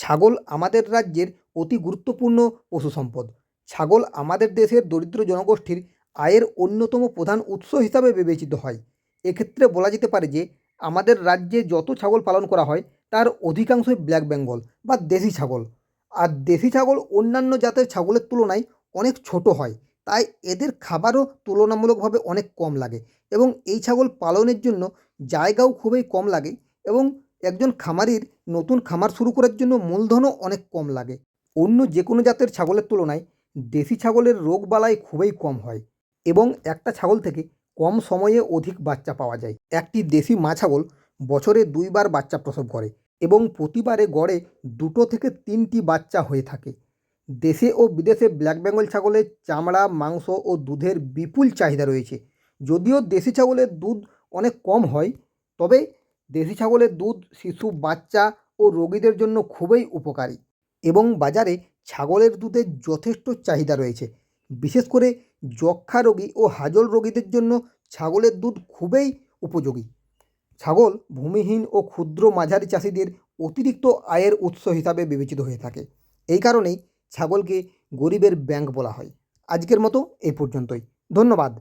ছাগল আমাদের রাজ্যের অতি গুরুত্বপূর্ণ পশু সম্পদ। ছাগল আমাদের দেশের দরিদ্র জনগোষ্ঠীর আয়ের অন্যতম প্রধান উৎস হিসাবে বিবেচিত হয়। এক্ষেত্রে বলা যেতে পারে যে আমাদের রাজ্যে যত ছাগল পালন করা হয় তার অধিকাংশই ব্ল্যাক বেঙ্গল বা দেশি ছাগল। আর দেশি ছাগল অন্যান্য জাতের ছাগলের তুলনায় অনেক ছোট হয়, তাই এদের খাবারও তুলনামূলকভাবে অনেক কম লাগে এবং এই ছাগল পালনের জন্য জায়গাও খুবই কম লাগে এবং একজন খামারির নতুন খামার শুরু করার জন্য মূলধনও অনেক কম লাগে। অন্য যে কোনো জাতের ছাগলের তুলনায় দেশি ছাগলের রোগবালাই খুবই কম হয় এবং একটা ছাগল থেকে কম সময়ে অধিক বাচ্চা পাওয়া যায়। একটি দেশি মা ছাগল বছরে ২ বার বাচ্চা প্রসব করে এবং প্রতিবারে গড়ে ২ থেকে ৩টি বাচ্চা হয়ে থাকে। দেশে ও বিদেশে ব্ল্যাক বেঙ্গল ছাগলের চামড়া, মাংস ও দুধের বিপুল চাহিদা রয়েছে। যদিও দেশি ছাগলের দুধ অনেক কম হয়, তবে দেশি ছাগলের দুধ শিশু, বাচ্চা ও রোগীদের জন্য খুবই উপকারী এবং বাজারে ছাগলের দুধের যথেষ্ট চাহিদা রয়েছে। বিশেষ করে যক্ষ্মা রোগী ও হাজল রোগীদের জন্য ছাগলের দুধ খুবই উপযোগী। ছাগল ভূমিহীন ও ক্ষুদ্র মাঝারি চাষিদের অতিরিক্ত আয়ের উৎস হিসাবে বিবেচিত হয়ে থাকে। এই কারণেই ছাগলকে গরিবের ব্যাংক বলা হয়। আজকের মতো এই পর্যন্তই। ধন্যবাদ।